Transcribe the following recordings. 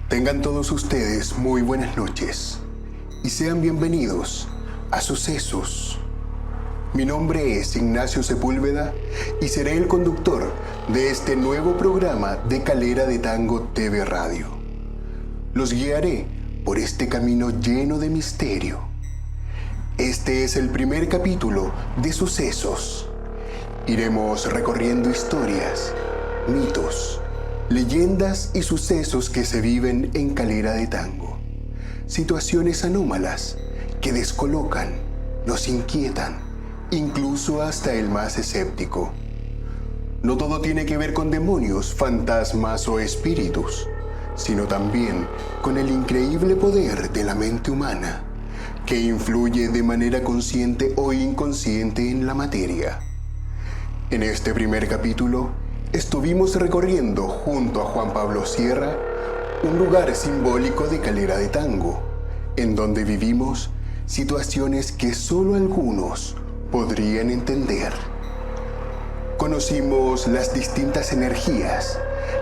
Tengan todos ustedes muy buenas noches y sean bienvenidos a Sucesos. Mi nombre es Ignacio Sepúlveda y seré el conductor de este nuevo programa de Calera de Tango TV Radio. Los guiaré por este camino lleno de misterio. Este es el primer capítulo de Sucesos. Iremos recorriendo historias, mitos, leyendas y sucesos que se viven en Calera de Tango. Situaciones anómalas que descolocan, nos inquietan, incluso hasta el más escéptico. No todo tiene que ver con demonios, fantasmas o espíritus, sino también con el increíble poder de la mente humana, que influye de manera consciente o inconsciente en la materia. En este primer capítulo, estuvimos recorriendo junto a Juan Pablo Sierra un lugar simbólico de Calera de Tango, en donde vivimos situaciones que solo algunos podrían entender. Conocimos las distintas energías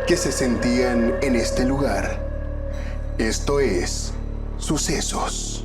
que se sentían en este lugar. Esto es Sucesos.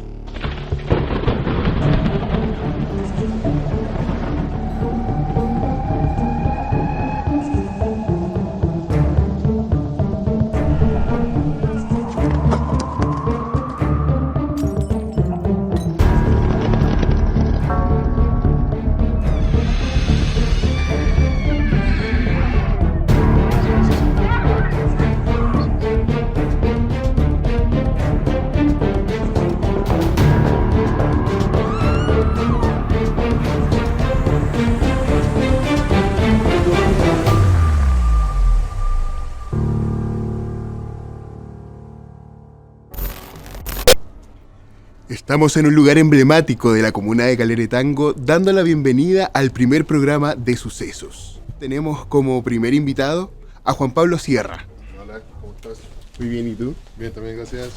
Estamos en un lugar emblemático de la comuna de Calera de Tango, dando la bienvenida al primer programa de Sucesos. Tenemos como primer invitado a Juan Pablo Sierra. Hola, ¿cómo estás? Muy bien, ¿y tú? Bien, también, gracias.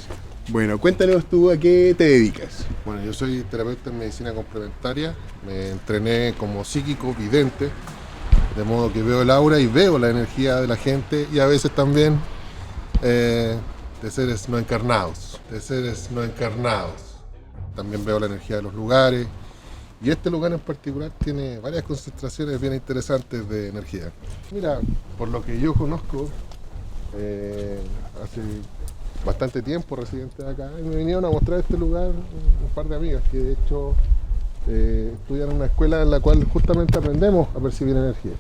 Bueno, cuéntanos tú a qué te dedicas. Bueno, yo soy terapeuta en medicina complementaria. Me entrené como psíquico vidente, de modo que veo el aura y veo la energía de la gente y a veces también de seres no encarnados. También veo la energía de los lugares y este lugar en particular tiene varias concentraciones bien interesantes de energía. Mira, por lo que yo conozco, hace bastante tiempo residente de acá y me vinieron a mostrar este lugar un par de amigas que de hecho estudian en una escuela en la cual justamente aprendemos a percibir energía.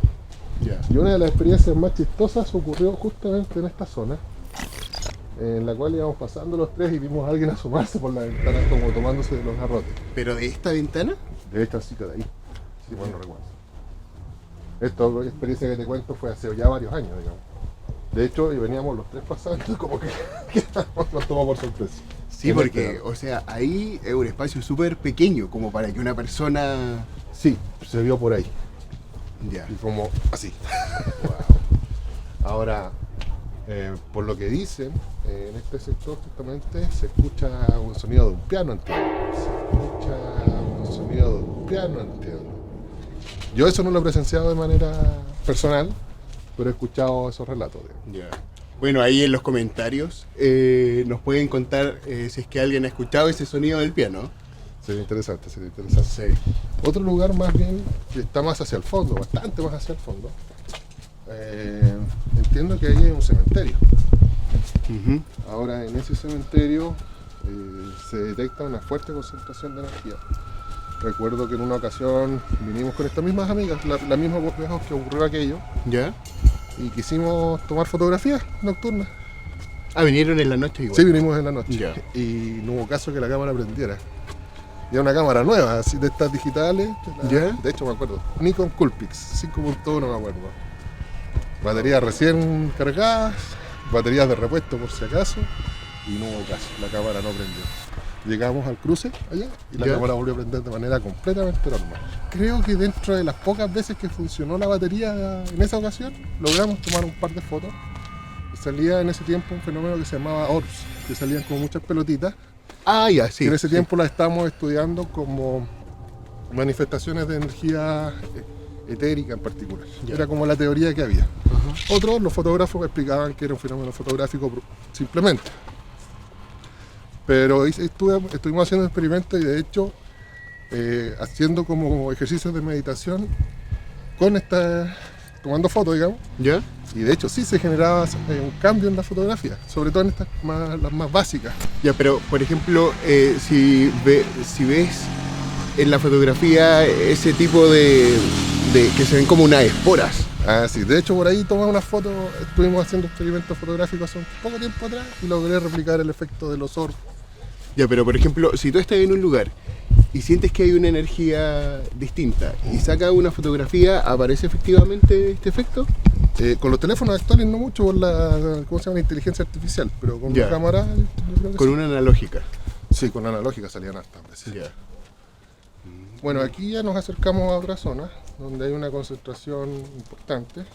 Ya. Y una de las experiencias más chistosas ocurrió justamente en esta zona, en la cual íbamos pasando los tres y vimos a alguien asomarse por la ventana como tomándose de los garrotes. ¿Pero de esta ventana? De esta cita de ahí, si mal no recuerdo. Esta experiencia que te cuento fue hace ya varios años, digamos. De hecho, y veníamos los tres pasando como que nos tomó por sorpresa. Sí, porque, o sea, ahí es un espacio súper pequeño, como para que una persona... Sí, se vio por ahí. Ya. Y como así. Wow. Ahora, por lo que dicen, en este sector justamente se escucha un sonido de un piano, entiendo. Yo eso no lo he presenciado de manera personal, pero he escuchado esos relatos. Ya. Bueno, ahí en los comentarios nos pueden contar si es que alguien ha escuchado ese sonido del piano. Sería interesante. Sí. Otro lugar más bien que está más hacia el fondo, bastante más hacia el fondo. Entiendo que ahí hay un cementerio. Uh-huh. Ahora en ese cementerio se detecta una fuerte concentración de energía. Recuerdo que en una ocasión vinimos con estas mismas amigas, la misma vez que ocurrió aquello, ¿Ya? y quisimos tomar fotografías nocturnas. Ah, vinieron en la noche igual. Sí, vinimos en la noche. Ya. Y no hubo caso que la cámara prendiera. Y era una cámara nueva, así de estas digitales. ¿Ya? De hecho me acuerdo, Nikon Coolpix 5.1 me acuerdo. Baterías recién cargadas, baterías de repuesto por si acaso, y no hubo caso, la cámara no prendió. Llegamos al cruce allá y la ¿Ya? cámara volvió a prender de manera completamente normal. Creo que dentro de las pocas veces que funcionó la batería en esa ocasión, logramos tomar un par de fotos. Y salía en ese tiempo un fenómeno que se llamaba orbs, que salían como muchas pelotitas. Ah, ya, sí. Y en ese sí. tiempo las estábamos estudiando como manifestaciones de energía etérica en particular. Ya. Era como la teoría que había. Ajá. Otros, los fotógrafos, explicaban que era un fenómeno fotográfico simplemente. Pero estuvimos haciendo experimentos y de hecho haciendo como ejercicios de meditación con tomando fotos, digamos. ¿Ya? Y de hecho sí se generaba un cambio en la fotografía, sobre todo en las más básicas. Ya, pero por ejemplo, si ves en la fotografía ese tipo de que se ven como unas esporas. Ah, sí, de hecho por ahí tomamos una foto, estuvimos haciendo experimentos fotográficos hace un poco tiempo atrás y logré replicar el efecto de los orbes. Ya, pero por ejemplo, si tú estás en un lugar y sientes que hay una energía distinta y sacas una fotografía, ¿aparece efectivamente este efecto? Con los teléfonos actuales no mucho por ¿cómo se llama? Inteligencia artificial, pero con Ya. la cámara yo creo que Con sí. una analógica. Sí, con analógica salían hartas veces. Ya. Bueno, aquí ya nos acercamos a otra zona donde hay una concentración importante,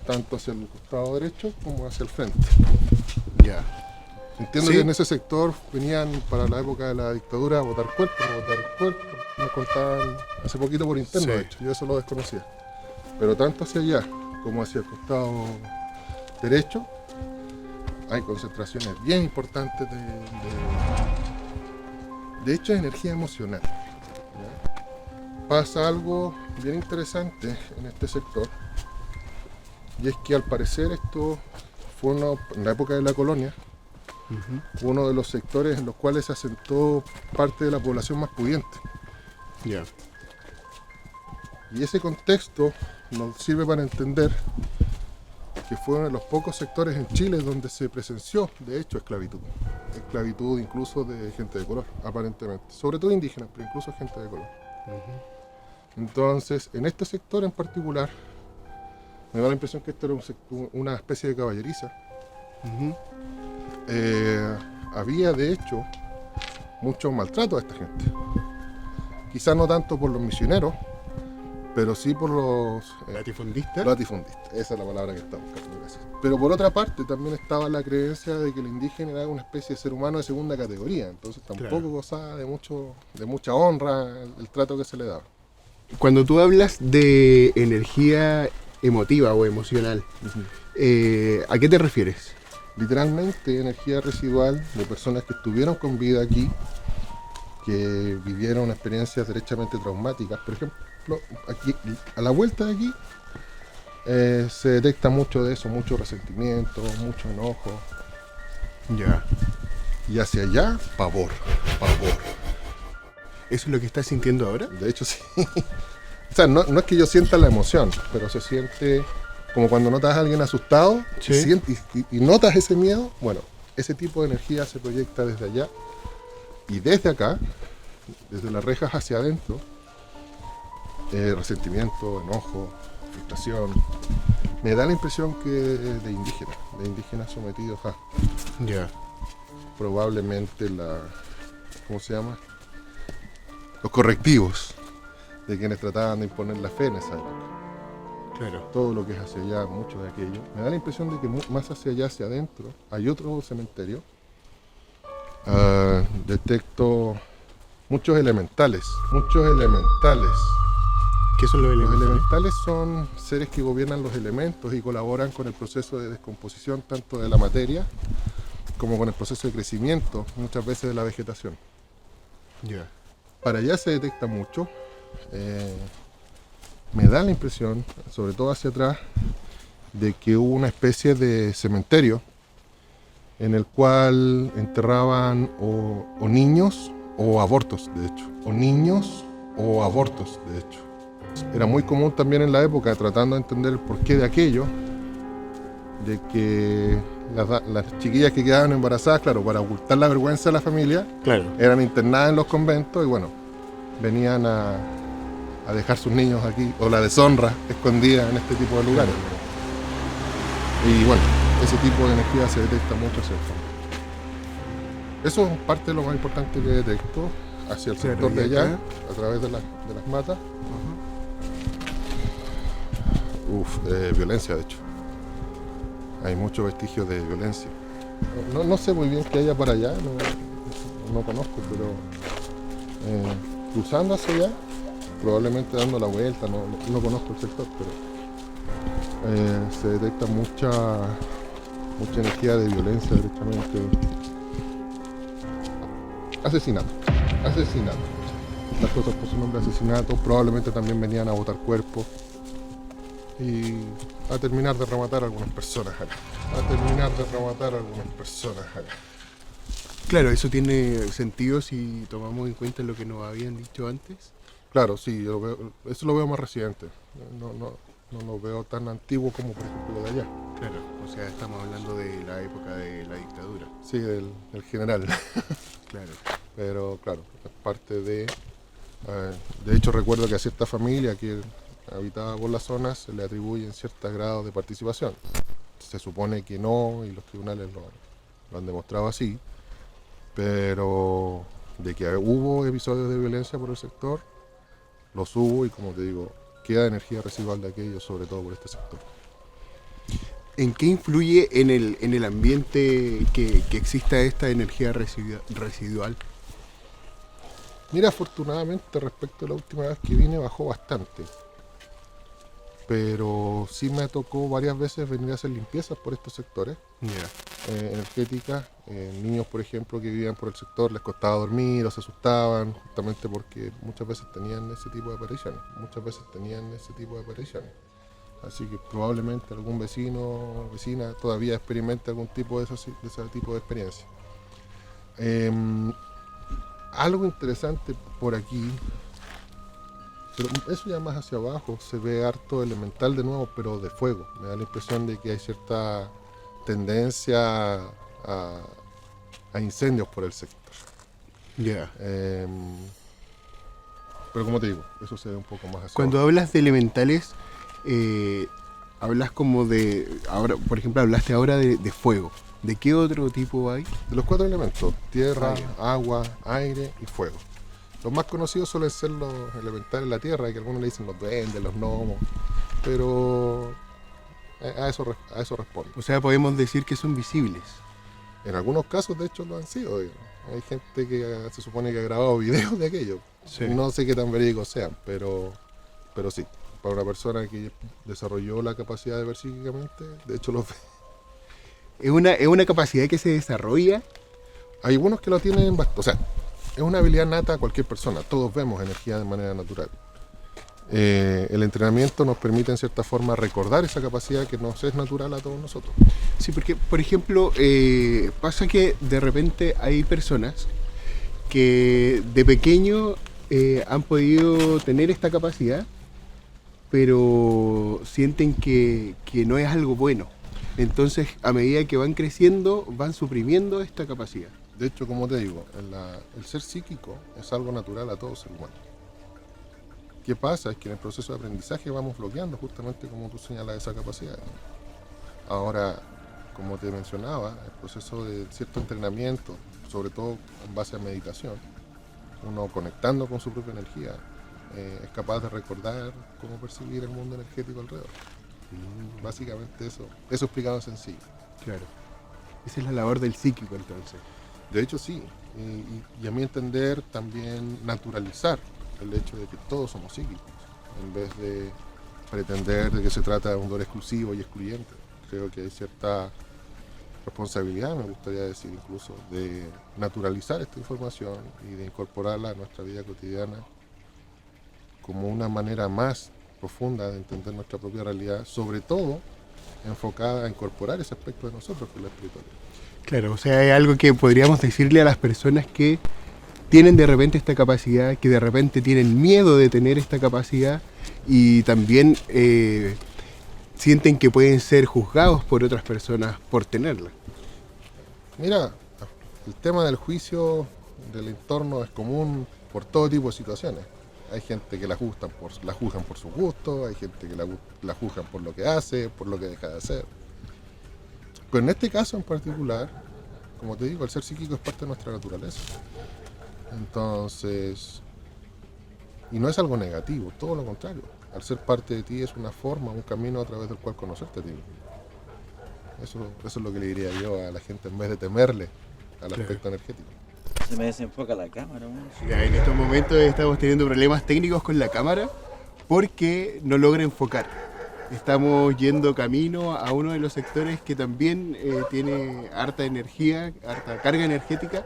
tanto hacia el costado derecho como hacia el frente. Ya. Entiendo Sí. que en ese sector venían para la época de la dictadura a botar cuerpos, nos contaban hace poquito por interno, Sí. de hecho, yo eso lo desconocía. Pero tanto hacia allá como hacia el costado derecho hay concentraciones bien importantes de hecho de energía emocional. ¿Ya? Pasa algo bien interesante en este sector y es que al parecer esto fue en la época de la colonia, uno de los sectores en los cuales se asentó parte de la población más pudiente. Ya. Y ese contexto nos sirve para entender que fue uno de los pocos sectores en Chile donde se presenció, de hecho, esclavitud. Esclavitud incluso de gente de color, aparentemente. Sobre todo indígenas, pero incluso gente de color. Entonces, en este sector en particular, me da la impresión que esto era una especie de caballeriza. Había, de hecho, mucho maltrato a esta gente. Quizás no tanto por los misioneros, pero sí por los ¿Latifundista? latifundistas. Esa es la palabra que está buscando, gracias. Pero por otra parte también estaba la creencia de que el indígena era una especie de ser humano de segunda categoría, entonces tampoco Claro. gozaba de mucha honra el trato que se le daba. Cuando tú hablas de energía emotiva o emocional, ¿a qué te refieres? Literalmente energía residual de personas que estuvieron con vida aquí, que vivieron experiencias derechamente traumáticas. Por ejemplo, aquí, a la vuelta de aquí, se detecta mucho de eso, mucho resentimiento, mucho enojo. Ya. Y hacia allá, pavor. ¿Eso es lo que estás sintiendo ahora? De hecho, sí. O sea, no es que yo sienta la emoción, pero se siente como cuando notas a alguien asustado Sí. y notas ese miedo. Bueno, ese tipo de energía se proyecta desde allá y desde acá, desde las rejas hacia adentro, resentimiento, enojo, frustración. Me da la impresión que de indígenas sometidos a Ya. probablemente ¿cómo se llama? Los correctivos de quienes trataban de imponer la fe en esa época. Claro. Todo lo que es hacia allá, mucho de aquello. Me da la impresión de que más hacia allá, hacia adentro, hay otro cementerio. Detecto muchos elementales. ¿Qué son los Los elementales? elementales son seres que gobiernan los elementos y colaboran con el proceso de descomposición tanto de la materia como con el proceso de crecimiento, muchas veces de la vegetación. Ya. Para allá se detecta mucho. Me da la impresión, sobre todo hacia atrás, de que hubo una especie de cementerio en el cual enterraban o niños o abortos, de hecho. Era muy común también en la época, tratando de entender el porqué de aquello, de que las chiquillas que quedaban embarazadas, claro, para ocultar la vergüenza de la familia, Claro. eran internadas en los conventos y bueno, venían a dejar sus niños aquí, o la deshonra escondida en este tipo de lugares. Y bueno, ese tipo de energía se detecta mucho hacia el fondo. Eso es parte de lo más importante que detecto hacia el Claro, sector de y allá, acá. a través de las matas. Violencia de hecho. Hay muchos vestigios de violencia. No sé muy bien qué haya para allá, no conozco, pero cruzando hacia allá, probablemente dando la vuelta, no conozco el sector, pero se detecta mucha energía de violencia directamente. asesinato. Las cosas por su nombre, asesinato. Probablemente también venían a botar cuerpos y a terminar de rematar a algunas personas acá. Claro, eso tiene sentido si tomamos en cuenta lo que nos habían dicho antes. Claro, sí, eso lo veo más reciente. No lo veo tan antiguo como por ejemplo lo de allá. Claro, o sea, estamos hablando de la época de la dictadura. Sí, del general. Claro. Pero claro, es parte de... de hecho recuerdo que a cierta familia que habitaba por las zonas se le atribuyen ciertos grados de participación. Se supone que no, y los tribunales lo han demostrado así, pero de que hubo episodios de violencia por el sector, los hubo, y como te digo, queda energía residual de aquello, sobre todo por este sector. ¿En qué influye en el ambiente que exista esta energía residual? Mira, afortunadamente respecto a la última vez que vine bajó bastante, pero sí me tocó varias veces venir a hacer limpiezas por estos sectores energéticas. Niños, por ejemplo, que vivían por el sector les costaba dormir o se asustaban, justamente porque muchas veces tenían ese tipo de apariciones. Así que probablemente algún vecino o vecina todavía experimente algún tipo de ese tipo de experiencia. Algo interesante por aquí, pero eso ya más hacia abajo, se ve harto elemental de nuevo, pero de fuego. Me da la impresión de que hay cierta tendencia a incendios por el sector. Pero como te digo, eso se ve un poco más hacia Cuando abajo. hablas de elementales, hablas como de... ahora, por ejemplo, hablaste ahora de fuego. ¿De qué otro tipo hay? De los 4 elementos, tierra, Ah, agua, aire y fuego. Los más conocidos suelen ser los elementales de la tierra, que algunos le dicen los duendes, los gnomos, pero a eso responde. O sea, podemos decir que son visibles. En algunos casos, de hecho, lo han sido. Digamos. Hay gente que se supone que ha grabado videos de aquello. Sí. No sé qué tan verídicos sean, pero sí. Para una persona que desarrolló la capacidad de ver psíquicamente, de hecho los ve. ¿Es una capacidad que se desarrolla? Hay algunos que lo tienen bastante. O sea, es una habilidad nata a cualquier persona. Todos vemos energía de manera natural. El entrenamiento nos permite en cierta forma recordar esa capacidad que nos es natural a todos nosotros. Sí, porque, por ejemplo, pasa que de repente hay personas que de pequeño han podido tener esta capacidad, pero sienten que no es algo bueno. Entonces, a medida que van creciendo, van suprimiendo esta capacidad. De hecho, como te digo, el ser psíquico es algo natural a todo ser humano. ¿Qué pasa? Es que en el proceso de aprendizaje vamos bloqueando justamente como tú señalas esa capacidad. Ahora, como te mencionaba, el proceso de cierto entrenamiento, sobre todo en base a meditación, uno conectando con su propia energía, es capaz de recordar cómo percibir el mundo energético alrededor. Básicamente eso explicado en sencillo. Claro. Esa es la labor del psíquico, entonces. De hecho sí, y a mi entender también naturalizar el hecho de que todos somos psíquicos, en vez de pretender de que se trata de un don exclusivo y excluyente. Creo que hay cierta responsabilidad, me gustaría decir incluso, de naturalizar esta información y de incorporarla a nuestra vida cotidiana como una manera más profunda de entender nuestra propia realidad, sobre todo enfocada a incorporar ese aspecto de nosotros que es la espiritualidad. Claro, o sea, es algo que podríamos decirle a las personas que tienen de repente esta capacidad, que de repente tienen miedo de tener esta capacidad y también sienten que pueden ser juzgados por otras personas por tenerla. Mira, el tema del juicio del entorno es común por todo tipo de situaciones. Hay gente que la juzgan por su gusto, hay gente que la juzgan por lo que hace, por lo que deja de hacer. Pero en este caso en particular, como te digo, el ser psíquico es parte de nuestra naturaleza. Entonces, y no es algo negativo, todo lo contrario. Al ser parte de ti es una forma, un camino a través del cual conocerte a ti mismo. Eso es lo que le diría yo a la gente en vez de temerle al aspecto energético. Se me desenfoca la cámara, ¿no? Ya, en estos momentos estamos teniendo problemas técnicos con la cámara porque no logra enfocar. Estamos yendo camino a uno de los sectores que también tiene harta energía, harta carga energética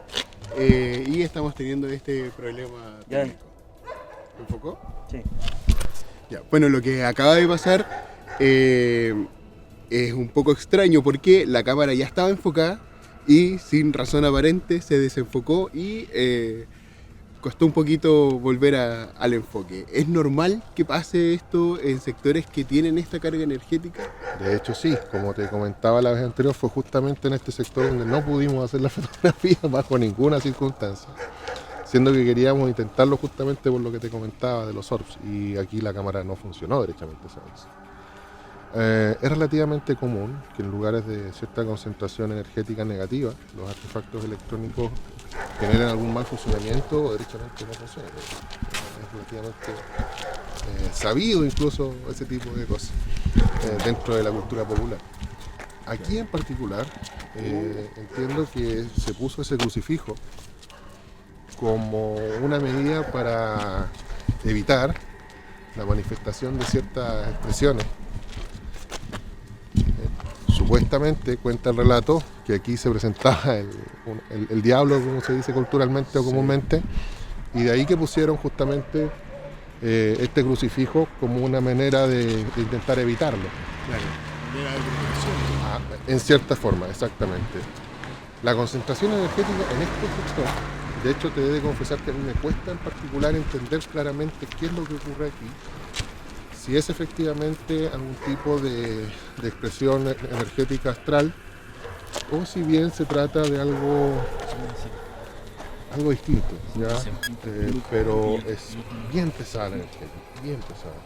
y estamos teniendo este problema Ya. técnico. ¿Me enfocó? Sí. Ya. Bueno, lo que acaba de pasar es un poco extraño porque la cámara ya estaba enfocada y sin razón aparente se desenfocó y costó un poquito volver al enfoque. ¿Es normal que pase esto en sectores que tienen esta carga energética? De hecho, sí, como te comentaba la vez anterior, fue justamente en este sector donde no pudimos hacer la fotografía bajo ninguna circunstancia, siendo que queríamos intentarlo justamente por lo que te comentaba de los orbs, y aquí la cámara no funcionó derechamente esa vez. Es relativamente común que en lugares de cierta concentración energética negativa los artefactos electrónicos generen algún mal funcionamiento o derechamente no funcionen. Es relativamente sabido incluso ese tipo de cosas dentro de la cultura popular. Aquí en particular entiendo que se puso ese crucifijo como una medida para evitar la manifestación de ciertas expresiones. Supuestamente cuenta el relato que aquí se presentaba el diablo, como se dice culturalmente o comúnmente, y de ahí que pusieron justamente este crucifijo como una manera de intentar evitarlo. Claro, manera de protección. En cierta forma, exactamente. La concentración energética en este sector, de hecho te he de confesar que a mí me cuesta en particular entender claramente qué es lo que ocurre aquí. Si es efectivamente algún tipo de expresión energética astral o si bien se trata de algo distinto, ¿ya? Pero es bien pesada la energía, bien pesada.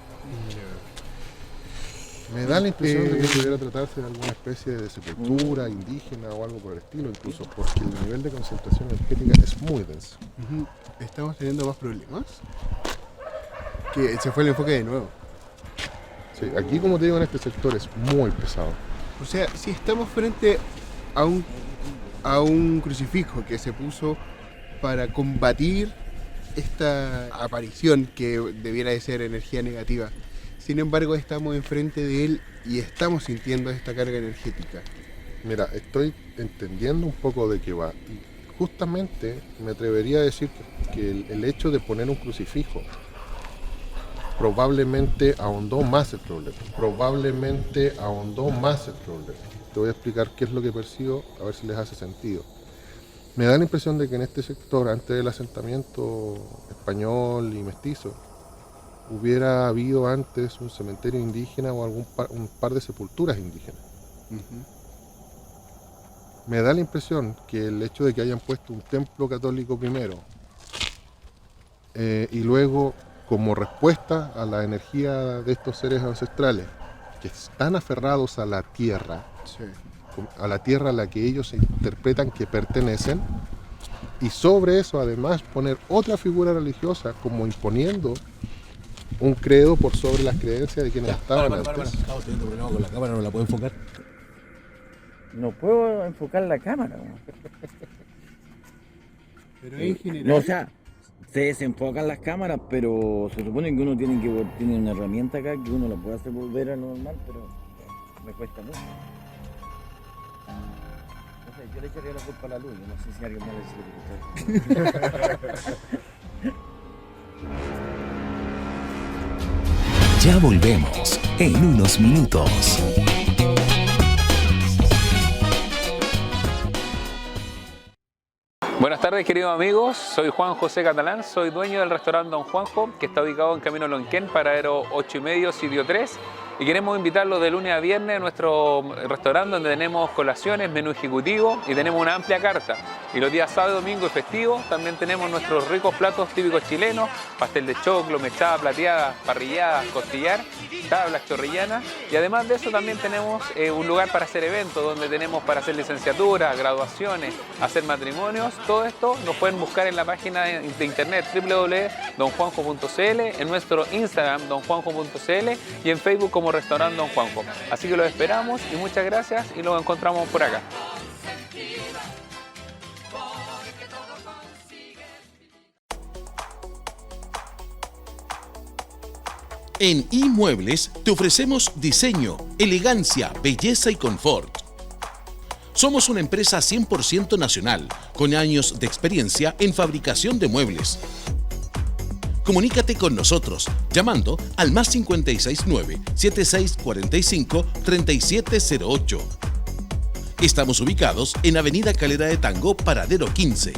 Me da la impresión de que pudiera tratarse de alguna especie de sepultura indígena o algo por el estilo, incluso porque el nivel de concentración energética es muy denso. ¿Estamos teniendo más problemas? Que se fue el enfoque de nuevo. Sí, aquí, como te digo, en este sector es muy pesado. O sea, si estamos frente a un crucifijo que se puso para combatir esta aparición que debiera de ser energía negativa, sin embargo estamos enfrente de él y estamos sintiendo esta carga energética. Mira, estoy entendiendo un poco de qué va. Y justamente me atrevería a decir que el hecho de poner un crucifijo probablemente ahondó más el problema. Te voy a explicar qué es lo que percibo, a ver si les hace sentido. Me da la impresión de que en este sector, antes del asentamiento español y mestizo, hubiera habido antes un cementerio indígena o un par de sepulturas indígenas. Me da la impresión que el hecho de que hayan puesto un templo católico primero y luego, como respuesta a la energía de estos seres ancestrales que están aferrados a la tierra, a la tierra a la que ellos interpretan que pertenecen, y sobre eso además poner otra figura religiosa como imponiendo un credo por sobre las creencias de quienes estaban antes. Estamos teniendo problemas con la cámara, no la puedo enfocar. No puedo enfocar la cámara, weón. Pero en general... No, o sea, se desenfocan las cámaras, pero se supone que uno tiene una herramienta acá que uno la puede hacer volver a lo normal, pero me cuesta mucho. No sé, yo le echaría la culpa a la luz, yo no sé si alguien más le echaría la culpa. Ya volvemos en unos minutos. Buenas tardes, queridos amigos, soy Juan José Catalán, soy dueño del restaurante Don Juanjo, que está ubicado en Camino Lonquén, paradero 8,5, sitio 3, y queremos invitarlos de lunes a viernes a nuestro restaurante, donde tenemos colaciones, menú ejecutivo y tenemos una amplia carta. Y los días sábado, domingo y festivos también tenemos nuestros ricos platos típicos chilenos: pastel de choclo, mechada plateada, parrillada, costillar, tablas chorrillanas, y además de eso también tenemos un lugar para hacer eventos, donde tenemos para hacer licenciaturas, graduaciones, hacer matrimonios. Todo esto nos pueden buscar en la página de internet www.donjuanjo.cl, en nuestro Instagram donjuanjo.cl y en Facebook como Restaurante Don Juanjo. Así que los esperamos y muchas gracias, y los encontramos por acá. En Inmuebles te ofrecemos diseño, elegancia, belleza y confort. Somos una empresa 100% nacional, con años de experiencia en fabricación de muebles. Comunícate con nosotros llamando al +569 7645 3708. Estamos ubicados en Avenida Calera de Tango, Paradero 15.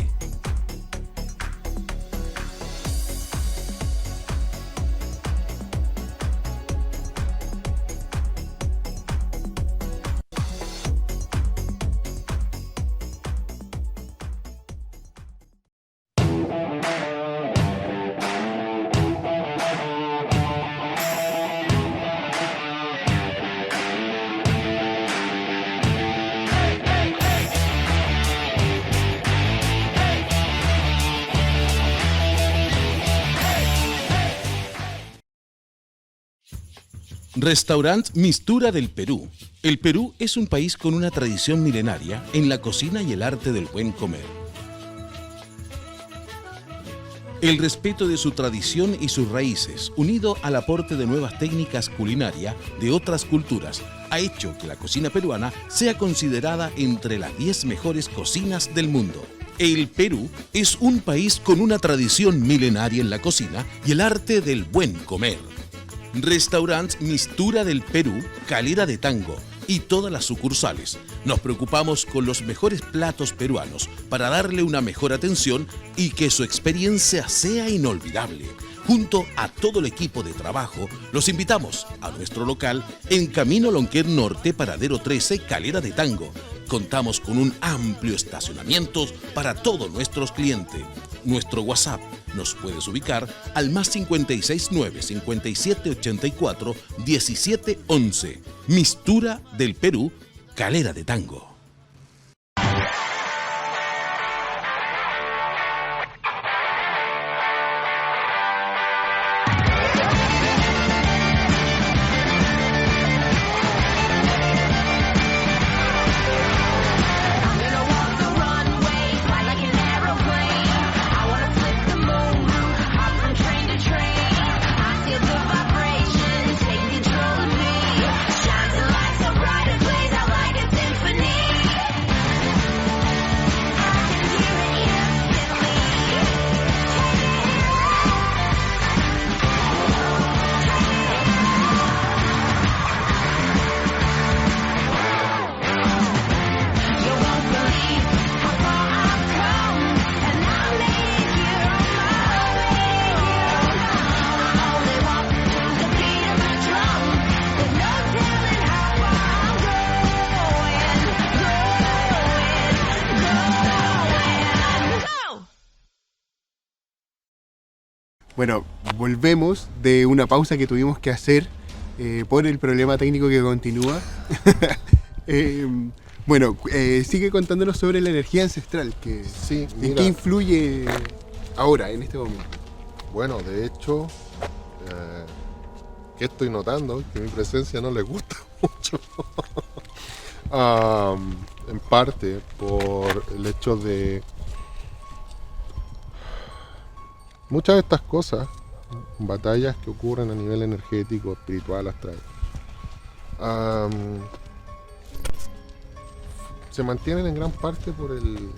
Restaurant Mistura del Perú. El Perú es un país con una tradición milenaria en la cocina y el arte del buen comer. El respeto de su tradición y sus raíces, unido al aporte de nuevas técnicas culinarias de otras culturas, ha hecho que la cocina peruana sea considerada entre las 10 mejores cocinas del mundo. El Perú es un país con una tradición milenaria en la cocina y el arte del buen comer. Restaurant Mistura del Perú, Calera de Tango y todas las sucursales. Nos preocupamos con los mejores platos peruanos para darle una mejor atención y que su experiencia sea inolvidable. Junto a todo el equipo de trabajo, los invitamos a nuestro local en Camino Lonquén Norte, Paradero 13, Calera de Tango. Contamos con un amplio estacionamiento para todos nuestros clientes. Nuestro WhatsApp nos puedes ubicar al +569 5784 1711. Mistura del Perú, Calera de Tango. Bueno, volvemos de una pausa que tuvimos que hacer por el problema técnico que continúa. Sigue contándonos sobre la energía ancestral, que Sí, ¿en mira, qué influye ahora, en este momento? bueno, de hecho, que estoy notando que mi presencia no les gusta mucho. En parte por el hecho de muchas de estas cosas, batallas que ocurren a nivel energético, espiritual, astral, se mantienen en gran parte por el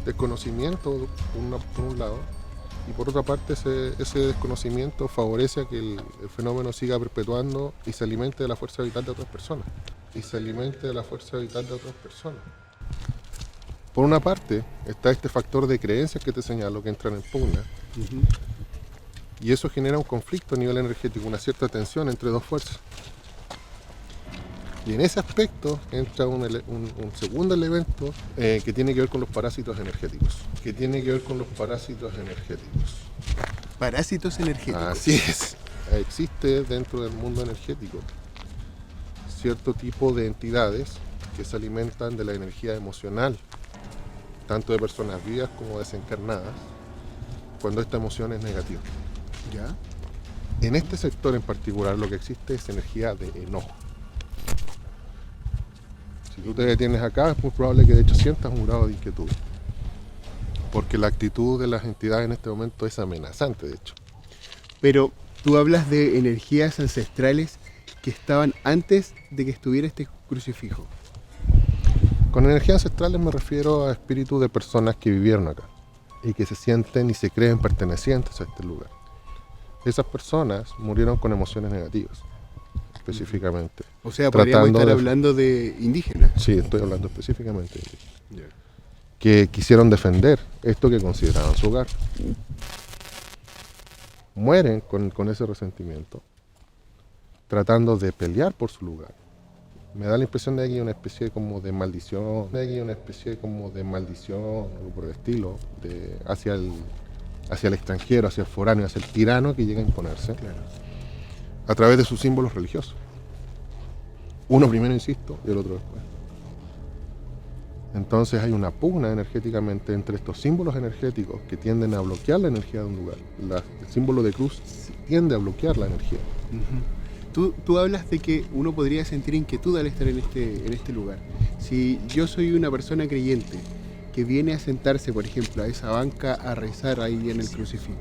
desconocimiento por un lado, y por otra parte ese desconocimiento favorece a que el fenómeno siga perpetuando y se alimente de la fuerza vital de otras personas. Por una parte está este factor de creencias que te señalo que entran en pugna, y eso genera un conflicto a nivel energético, una cierta tensión entre dos fuerzas. Y en ese aspecto entra un segundo elemento que tiene que ver con los parásitos energéticos. Parásitos energéticos. Así es. Existe dentro del mundo energético cierto tipo de entidades que se alimentan de la energía emocional, tanto de personas vivas como desencarnadas, cuando esta emoción es negativa. ¿Ya? En este sector en particular lo que existe es energía de enojo. Si tú te detienes acá, es muy probable que de hecho sientas un grado de inquietud, porque la actitud de las entidades en este momento es amenazante, de hecho. Pero tú hablas de energías ancestrales que estaban antes de que estuviera este crucifijo. Con energías ancestrales me refiero a espíritus de personas que vivieron acá y que se sienten y se creen pertenecientes a este lugar. Esas personas murieron con emociones negativas, específicamente. O sea, podríamos Tratando estar de- hablando de indígenas. Sí, estoy hablando específicamente de indígenas. Que quisieron defender esto que consideraban su hogar. Mueren con ese resentimiento, tratando de pelear por su lugar. Me da la impresión de que hay una especie como de maldición, algo por el estilo, hacia el extranjero, hacia el foráneo, hacia el tirano que llega a imponerse, a través de sus símbolos religiosos. Uno primero, insisto, y el otro después. Entonces hay una pugna energéticamente entre estos símbolos energéticos que tienden a bloquear la energía de un lugar. El símbolo de cruz tiende a bloquear la energía. Tú hablas de que uno podría sentir inquietud al estar en este lugar. Si yo soy una persona creyente que viene a sentarse, por ejemplo, a esa banca a rezar ahí en el crucifijo,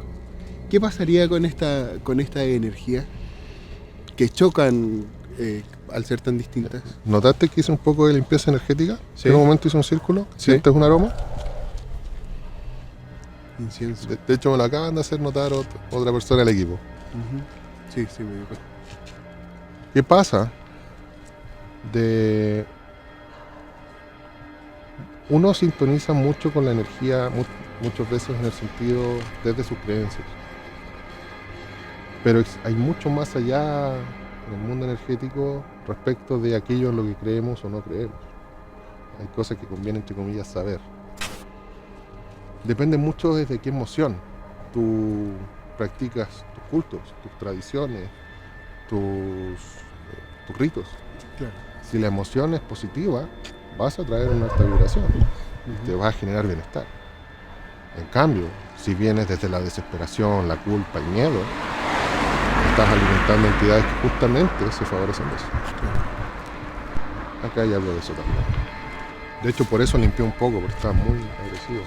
¿qué pasaría con esta energía que chocan al ser tan distintas? ¿Notaste que hice un poco de limpieza energética? Sí. En un momento hice un círculo. Sí. ¿Sientes un aroma? Incienso. De hecho, me lo acaban de hacer notar otra persona del equipo. Sí, me di cuenta. ¿Qué pasa? Uno sintoniza mucho con la energía, muchas veces en el sentido desde sus creencias. Pero hay mucho más allá en el mundo energético respecto de aquello en lo que creemos o no creemos. Hay cosas que conviene, entre comillas, saber. Depende mucho desde qué emoción tú practicas tus cultos, tus tradiciones, tus ritos. Claro. Si la emoción es positiva, vas a traer una alta vibración, te vas a generar bienestar. En cambio, si vienes desde la desesperación, la culpa, el miedo, estás alimentando entidades que justamente se favorecen de eso. Acá hay algo de eso también. De hecho, por eso limpié un poco, porque estaba muy agresivo.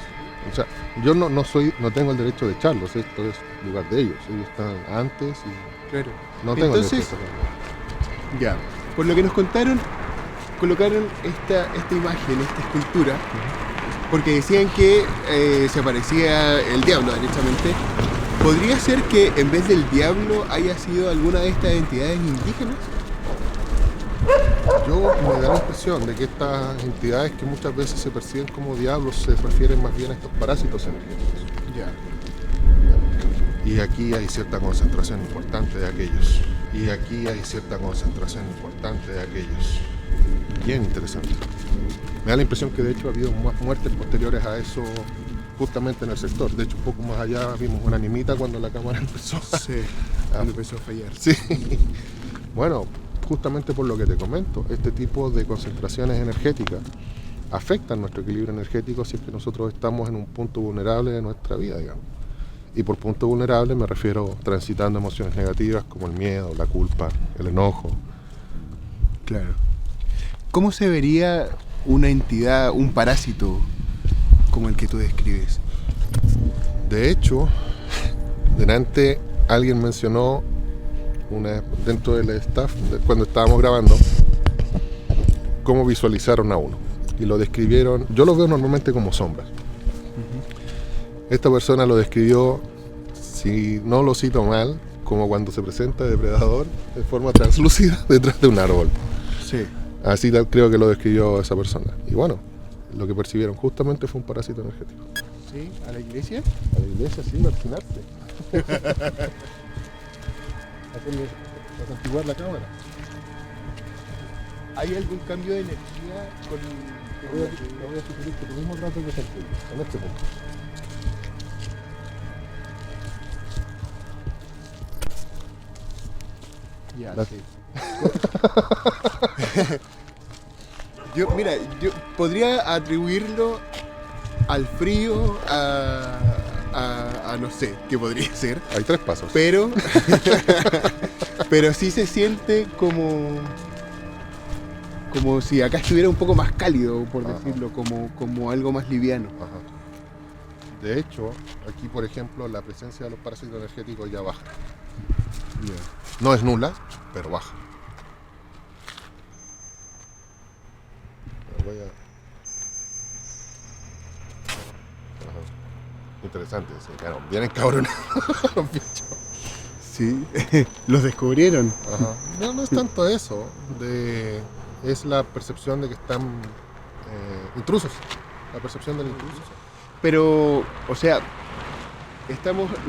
O sea, yo no tengo el derecho de echarlos, esto es lugar de ellos. Ellos están antes y Claro. no tengo Entonces, el derecho de echarlos. Ya, por lo que nos contaron, colocaron esta imagen, esta escultura, porque decían que se parecía el diablo, derechamente. ¿Podría ser que en vez del diablo haya sido alguna de estas entidades indígenas? Yo me da la impresión de que estas entidades que muchas veces se perciben como diablos se refieren más bien a estos parásitos energéticos. Ya. Y aquí hay cierta concentración importante de aquellos. Bien interesante. Me da la impresión que de hecho ha habido más muertes posteriores a eso justamente en el sector. De hecho, un poco más allá vimos una animita cuando la cámara empezó. Sí, cuando empezó a fallar. Sí. Bueno, justamente por lo que te comento, este tipo de concentraciones energéticas afectan nuestro equilibrio energético si es que nosotros estamos en un punto vulnerable de nuestra vida, digamos. Y por punto vulnerable me refiero transitando emociones negativas como el miedo, la culpa, el enojo. Claro. ¿Cómo se vería una entidad, un parásito como el que tú describes? De hecho, delante alguien mencionó dentro del staff, cuando estábamos grabando, cómo visualizaron a uno. Y lo describieron, yo lo veo normalmente como sombras. Esta persona lo describió, si no lo cito mal, como cuando se presenta depredador de forma translúcida detrás de un árbol. Sí. Así creo que lo describió esa persona. Y bueno, lo que percibieron justamente fue un parásito energético. ¿Sí? ¿A la iglesia? A la iglesia, sí, marginarse. A santiguar la cámara. ¿Hay algún cambio de energía con...? Voy a sugerir que tu mismo trato de sentir en este punto. Ya, La- sí. yo podría atribuirlo al frío, a no sé qué podría ser, Hay 3 pasos. pero pero sí se siente como si acá estuviera un poco más cálido, por Ajá. decirlo, como algo más liviano. Ajá. De hecho, aquí por ejemplo la presencia de los parásitos energéticos ya baja. No es nula, pero baja. Voy a Interesante, se quedaron bien encabronados los bichos. Sí, los descubrieron. Ajá. No es tanto eso, es la percepción de que están intrusos, la percepción del intruso. Pero, o sea,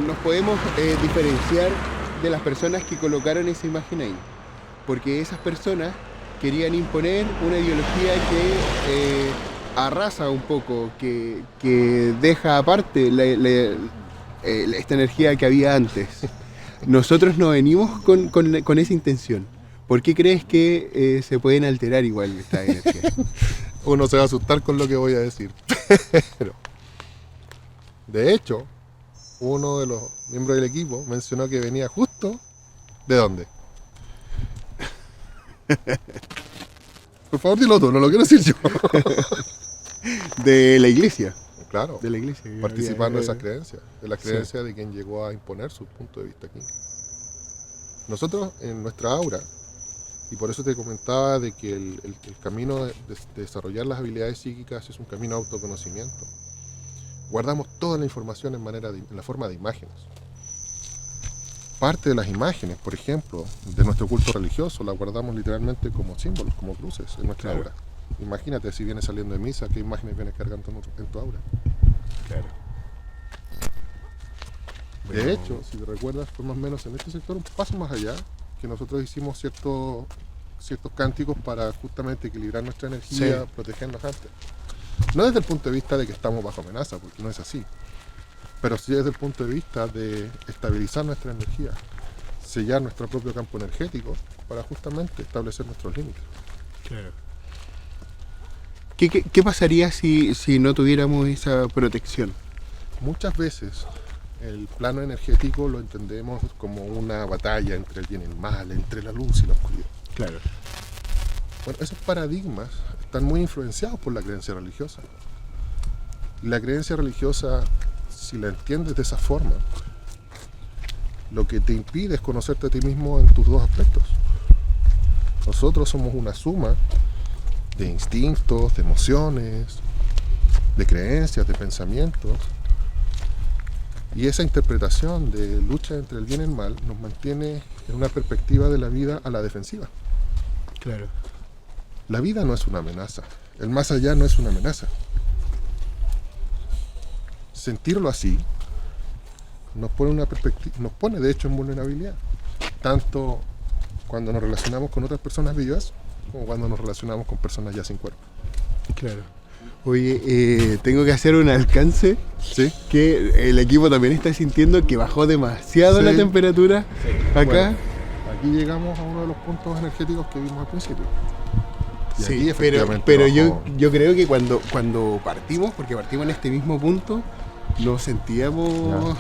nos podemos diferenciar de las personas que colocaron esa imagen ahí. Porque esas personas querían imponer una ideología que arrasa un poco, que deja aparte esta energía que había antes. Nosotros no venimos con esa intención. ¿Por qué crees que se pueden alterar igual esta energía? Uno se va a asustar con lo que voy a decir. Pero, de hecho, uno de los miembros del equipo mencionó que venía justo ¿de dónde? Por favor, dilo tú, no lo quiero decir yo. De la iglesia. Claro, De la iglesia. participando de esas creencias, de las creencias de quien llegó a imponer su punto de vista aquí. Nosotros, en nuestra aura, y por eso te comentaba de que el camino de desarrollar las habilidades psíquicas es un camino de autoconocimiento, guardamos toda la información en la forma de imágenes. Parte de las imágenes, por ejemplo, de nuestro culto religioso, la guardamos literalmente como símbolos, como cruces en nuestra aura. Imagínate si vienes saliendo de misa, qué imágenes vienes cargando en tu aura. Claro. De hecho, si te recuerdas, fue más o menos en este sector un paso más allá, que nosotros hicimos ciertos cánticos para justamente equilibrar nuestra energía, protegernos antes. No desde el punto de vista de que estamos bajo amenaza, porque no es así, pero sí desde el punto de vista de estabilizar nuestra energía, sellar nuestro propio campo energético para justamente establecer nuestros límites. Claro. ¿Qué pasaría si no tuviéramos esa protección? Muchas veces el plano energético lo entendemos como una batalla entre el bien y el mal, entre la luz y la oscuridad. Claro. Bueno, esos paradigmas están muy influenciados por la creencia religiosa. La creencia religiosa, si la entiendes de esa forma, lo que te impide es conocerte a ti mismo en tus dos aspectos. Nosotros somos una suma de instintos, de emociones, de creencias, de pensamientos. Y esa interpretación de lucha entre el bien y el mal nos mantiene en una perspectiva de la vida a la defensiva. Claro. La vida no es una amenaza, el más allá no es una amenaza. Sentirlo así nos pone de hecho en vulnerabilidad, tanto cuando nos relacionamos con otras personas vivas como cuando nos relacionamos con personas ya sin cuerpo. Claro. Oye, tengo que hacer un alcance. ¿Sí? Que el equipo también está sintiendo que bajó demasiado la temperatura acá. Bueno, aquí llegamos a uno de los puntos energéticos que vimos al principio. Y Sí, aquí efectivamente pero bajó. yo creo que cuando partimos, porque partimos en este mismo punto, nos sentíamos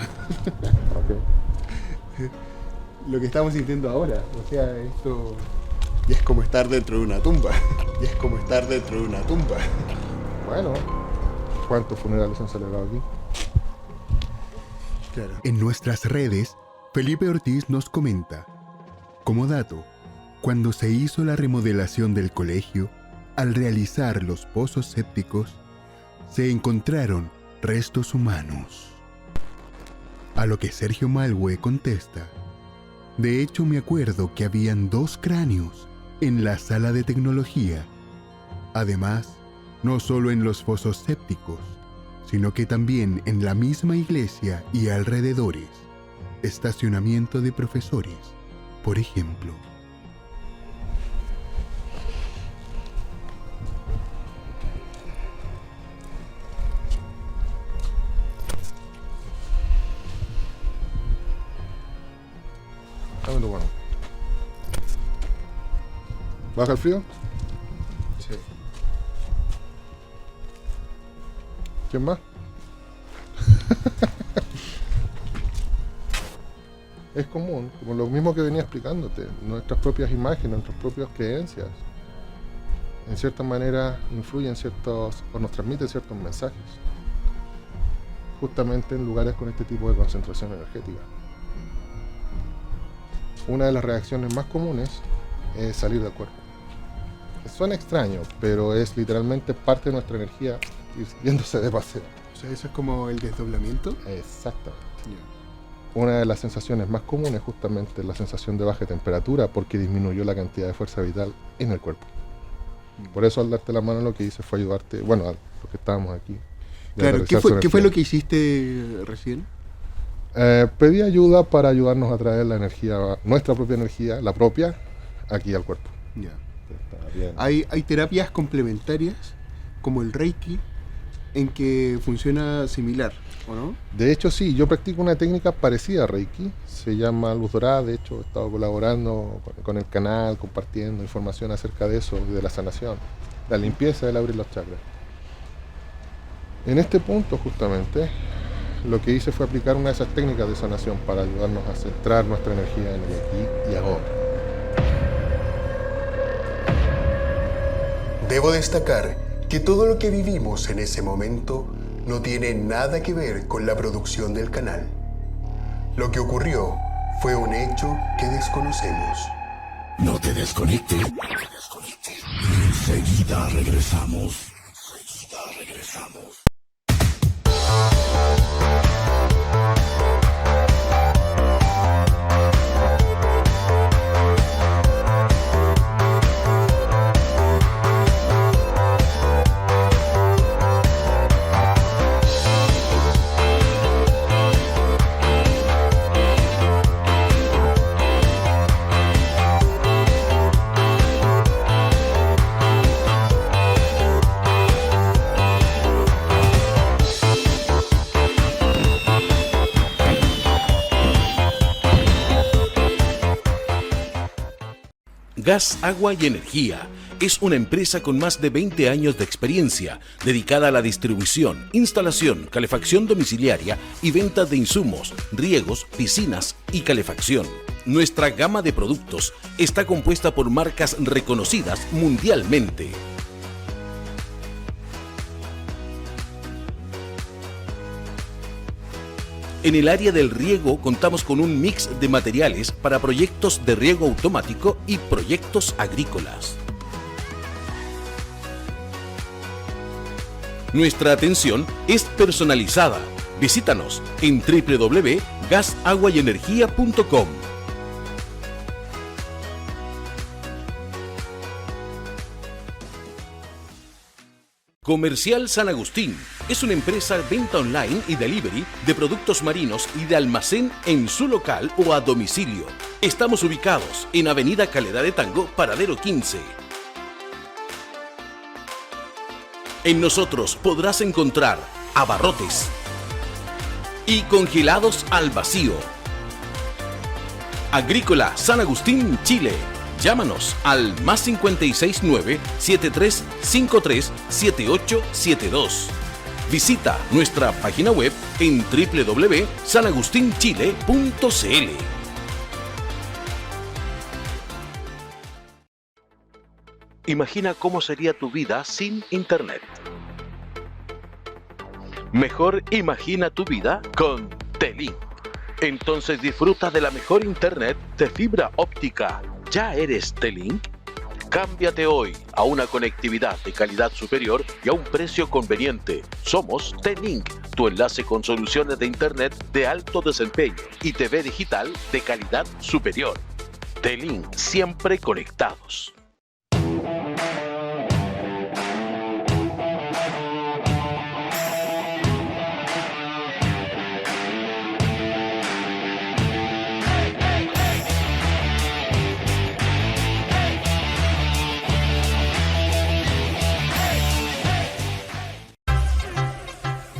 lo que estamos sintiendo ahora. O sea, esto ya es como estar dentro de una tumba. Ya es como estar dentro de una tumba. Bueno, ¿cuántos funerales se han celebrado aquí? Claro. En nuestras redes, Felipe Ortiz nos comenta: como dato, cuando se hizo la remodelación del colegio, al realizar los pozos sépticos, se encontraron restos humanos. A lo que Sergio Malhue contesta: de hecho me acuerdo que habían 2 cráneos en la sala de tecnología. Además, no solo en los pozos sépticos, sino que también en la misma iglesia y alrededores, estacionamiento de profesores, por ejemplo. Dame tu mano. ¿Baja el frío? Sí. ¿Quién más? Es común, como lo mismo que venía explicándote, nuestras propias imágenes, nuestras propias creencias, en cierta manera influyen o nos transmiten ciertos mensajes, justamente en lugares con este tipo de concentración energética. Una de las reacciones más comunes es salir del cuerpo. Suena extraño, pero es literalmente parte de nuestra energía ir yéndose de paseo. O sea, eso es como el desdoblamiento. Exactamente. Una de las sensaciones más comunes es justamente la sensación de baja temperatura porque disminuyó la cantidad de fuerza vital en el cuerpo. Por eso al darte la mano lo que hice fue ayudarte, bueno, a los que estábamos aquí. Claro, ¿qué fue lo que hiciste recién? Pedí ayuda para ayudarnos a traer la energía, nuestra propia energía, la propia, aquí al cuerpo. Ya. Está bien. Hay terapias complementarias, como el Reiki, en que funciona similar, ¿o no? De hecho, sí, yo practico una técnica parecida a Reiki, se llama Luz Dorada. De hecho he estado colaborando con el canal, compartiendo información acerca de eso, de la sanación, la limpieza del abrir los chakras. En este punto, justamente, lo que hice fue aplicar una de esas técnicas de sanación para ayudarnos a centrar nuestra energía en el aquí y ahora. Debo destacar que todo lo que vivimos en ese momento no tiene nada que ver con la producción del canal. Lo que ocurrió fue un hecho que desconocemos. No te desconectes. Enseguida regresamos. Gas, Agua y Energía es una empresa con más de 20 años de experiencia dedicada a la distribución, instalación, calefacción domiciliaria y venta de insumos, riegos, piscinas y calefacción. Nuestra gama de productos está compuesta por marcas reconocidas mundialmente. En el área del riego contamos con un mix de materiales para proyectos de riego automático y proyectos agrícolas. Nuestra atención es personalizada. Visítanos en www.gasaguayenergia.com. Comercial San Agustín es una empresa de venta online y delivery de productos marinos y de almacén en su local o a domicilio. Estamos ubicados en Avenida Calera de Tango, Paradero 15. En nosotros podrás encontrar abarrotes y congelados al vacío. Agrícola San Agustín, Chile. Llámanos al +569 7353 7872. Visita nuestra página web en www.sanagustinchile.cl. Imagina cómo sería tu vida sin Internet. Mejor imagina tu vida con T-Link. Entonces disfruta de la mejor Internet de fibra óptica. ¿Ya eres T-Link? Cámbiate hoy a una conectividad de calidad superior y a un precio conveniente. Somos T-Link, tu enlace con soluciones de Internet de alto desempeño y TV digital de calidad superior. T-Link, siempre conectados.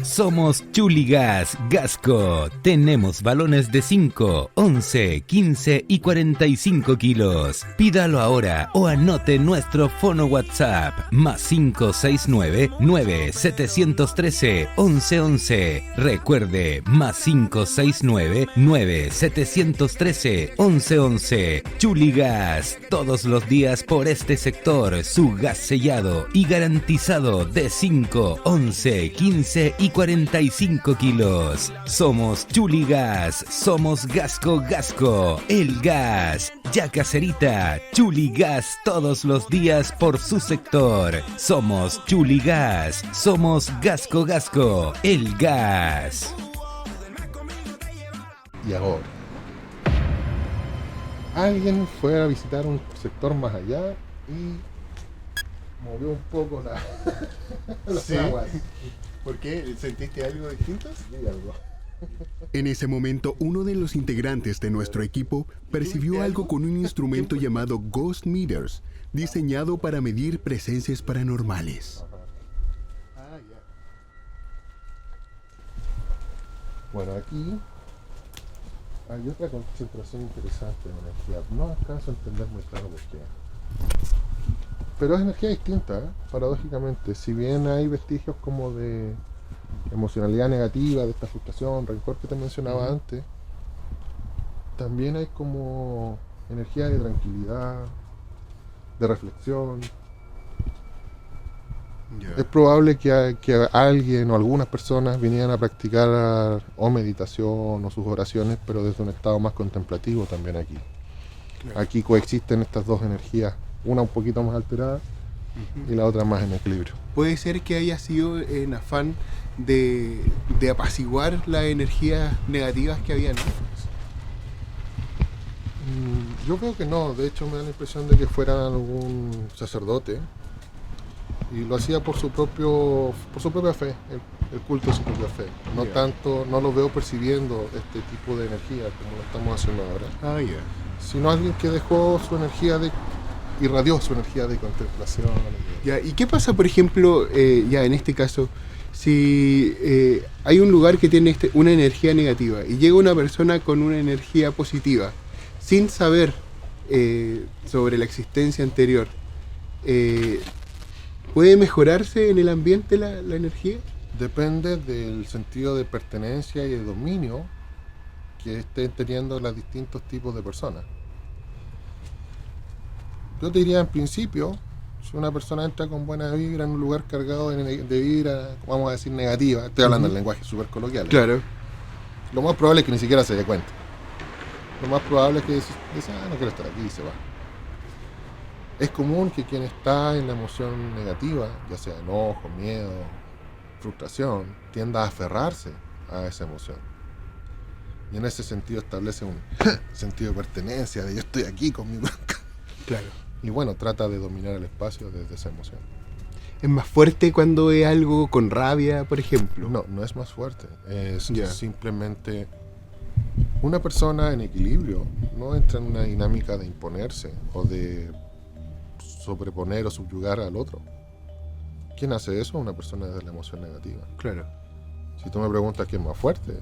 Somos Chuligas Gasco. Tenemos balones de 5, 11, 15 y 45 kilos. Pídalo ahora o anote nuestro fono WhatsApp +569 9713 1111. Recuerde +569 9713 1111. Chuligas, todos los días por este sector, su gas sellado y garantizado de 5, 11, 15 y 45 45 kilos. Somos Chuli Gas, somos Gasco Gasco, el gas. Ya Caserita, Chuli Gas todos los días por su sector. Somos Chuli Gas, somos Gasco Gasco, el gas. Y ahora, alguien fue a visitar un sector más allá y movió un poco las Sí. aguas. ¿Por qué? ¿Sentiste algo distinto? Sí, algo. En ese momento, uno de los integrantes de nuestro equipo percibió algo con un instrumento llamado Ghost Meters, diseñado para medir presencias paranormales. Ah, ya. Bueno, aquí hay otra concentración interesante de energía. No alcanzo a entender muy claro por qué. Pero es energía distinta, ¿eh? Paradójicamente. Si bien hay vestigios como de emocionalidad negativa, de esta frustración, rencor que te mencionaba antes, también hay como energía de tranquilidad, de reflexión. Es probable que alguien o algunas personas vinieran a practicar o meditación o sus oraciones, pero desde un estado más contemplativo también aquí. Claro. Aquí coexisten estas dos energías, una un poquito más alterada y la otra más en equilibrio. Puede ser que haya sido en afán de apaciguar las energías negativas que habían. Yo creo que no, de hecho me da la impresión de que fuera algún sacerdote y lo hacía por su propia fe, el culto de su propia fe. No Ya. tanto, no lo veo percibiendo este tipo de energía como lo estamos haciendo ahora, Ah, ya. sino alguien que dejó su energía irradió su energía de contemplación. Ya, ¿y qué pasa, por ejemplo, ya en este caso, si hay un lugar que tiene una energía negativa y llega una persona con una energía positiva, sin saber sobre la existencia anterior, ¿puede mejorarse en el ambiente la energía? Depende del sentido de pertenencia y de dominio que estén teniendo los distintos tipos de personas. Yo te diría en principio, si una persona entra con buena vibra en un lugar cargado de vibra, vamos a decir negativa, estoy hablando en lenguaje súper coloquial, Claro. lo más probable es que ni siquiera se dé cuenta. Lo más probable es que dice, no quiero estar aquí y se va. Es común que quien está en la emoción negativa, ya sea enojo, miedo, frustración, tienda a aferrarse a esa emoción. Y en ese sentido establece un sentido de pertenencia, de yo estoy aquí con mi bronca. Claro. Y bueno, trata de dominar el espacio desde esa emoción. ¿Es más fuerte cuando es algo con rabia, por ejemplo? No es más fuerte. Es Ya. simplemente una persona en equilibrio no entra en una dinámica de imponerse o de sobreponer o subyugar al otro. ¿Quién hace eso? Una persona desde la emoción negativa. Claro. Si tú me preguntas quién es más fuerte,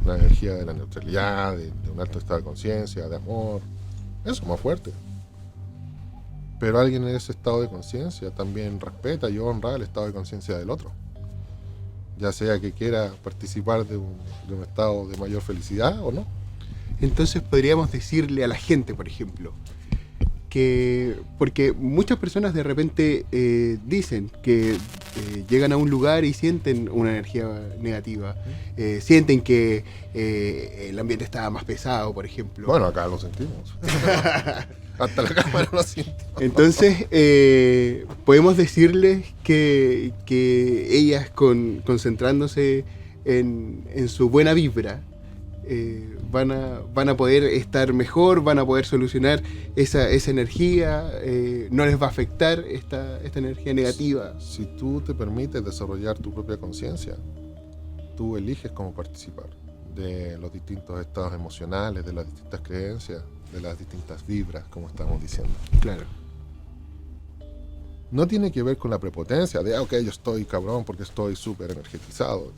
la energía de la neutralidad, de un alto estado de conciencia, de amor, eso es más fuerte. Pero alguien en ese estado de conciencia también respeta y honra el estado de conciencia del otro. Ya sea que quiera participar de un estado de mayor felicidad o no. Entonces podríamos decirle a la gente, por ejemplo, que porque muchas personas de repente dicen que llegan a un lugar y sienten una energía negativa, sienten que el ambiente está más pesado, por ejemplo. Bueno, acá lo sentimos. Hasta la cámara lo siente. Entonces podemos decirles que ellas concentrándose en su buena vibra, van a poder estar mejor, van a poder solucionar esa energía, no les va a afectar esta energía negativa. Si tú te permites desarrollar tu propia conciencia, tú eliges cómo participar de los distintos estados emocionales, de las distintas creencias, de las distintas vibras, como estamos diciendo. Claro. No tiene que ver con la prepotencia de, ok, yo estoy cabrón porque estoy súper energetizado.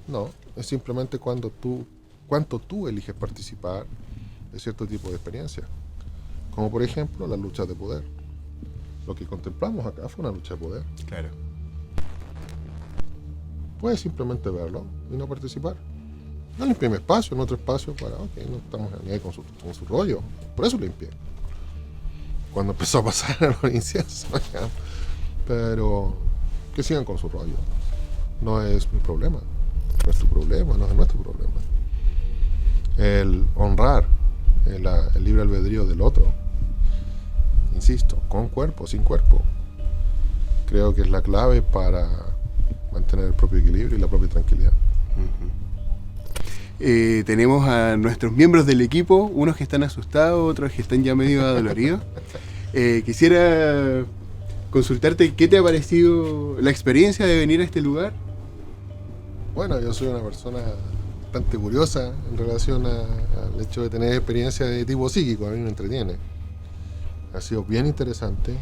No, es simplemente cuánto tú eliges participar de cierto tipo de experiencia. Como por ejemplo las luchas de poder. Lo que contemplamos acá fue una lucha de poder. Claro. Puedes simplemente verlo y no participar. No limpié mi espacio, en otro espacio para, ok, no estamos ni ahí con su rollo. Por eso limpié. Cuando empezó a pasar los inciensos, pero que sigan con su rollo. no es mi problema, no es tu problema, no es nuestro problema. El honrar el libre albedrío del otro, insisto, con cuerpo, sin cuerpo, creo que es la clave para mantener el propio equilibrio y la propia tranquilidad. Tenemos a nuestros miembros del equipo, unos que están asustados, otros que están ya medio adoloridos. Quisiera consultarte qué te ha parecido la experiencia de venir a este lugar. Bueno, yo soy una persona bastante curiosa en relación al hecho de tener experiencia de tipo psíquico, a mí me entretiene. Ha sido bien interesante.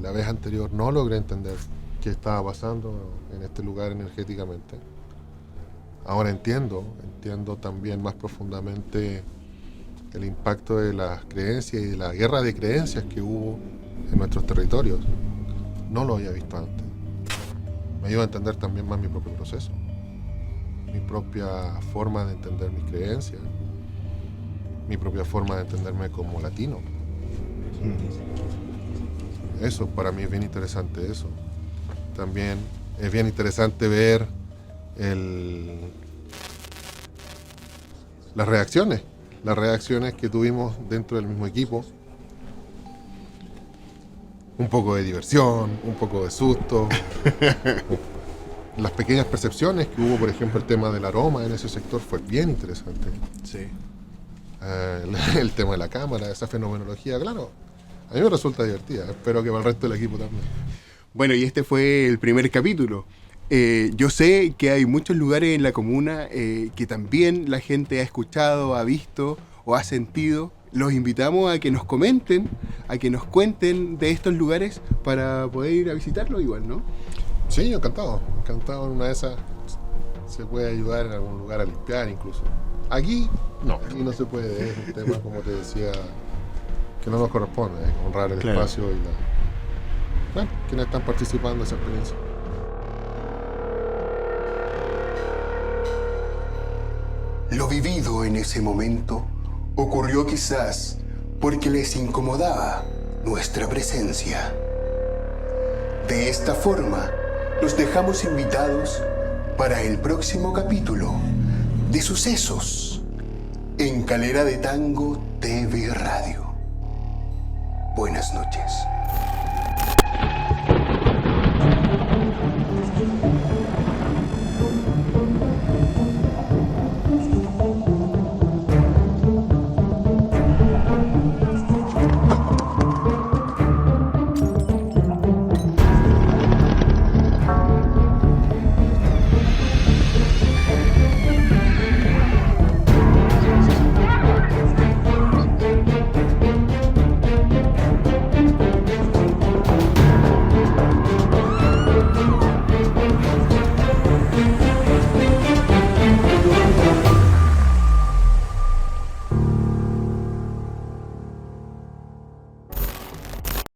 La vez anterior no logré entender qué estaba pasando en este lugar energéticamente. Ahora entiendo también más profundamente el impacto de las creencias y de la guerra de creencias que hubo en nuestros territorios. No lo había visto antes. Me ayuda a entender también más mi propio proceso, mi propia forma de entender mis creencias, mi propia forma de entenderme como latino. Eso, para mí es bien interesante eso. También es bien interesante ver las reacciones que tuvimos dentro del mismo equipo. Un poco de diversión, un poco de susto. Las pequeñas percepciones que hubo, por ejemplo, el tema del aroma en ese sector fue bien interesante. Sí. El tema de la cámara, esa fenomenología, claro, a mí me resulta divertida. Espero que para el resto del equipo también. Bueno, y este fue el primer capítulo. Yo sé que hay muchos lugares en la comuna que también la gente ha escuchado, ha visto o ha sentido. Los invitamos a que nos comenten, a que nos cuenten de estos lugares para poder ir a visitarlos igual, ¿no? Sí, yo encantado en una de esas se puede ayudar en algún lugar a limpiar incluso. Aquí no se puede, es un tema, como te decía, que no nos corresponde, honrar el espacio y quienes están participando de esa experiencia. Lo vivido en ese momento ocurrió quizás porque les incomodaba nuestra presencia. De esta forma, los dejamos invitados para el próximo capítulo de Sucesos en Calera de Tango TV Radio. Buenas noches.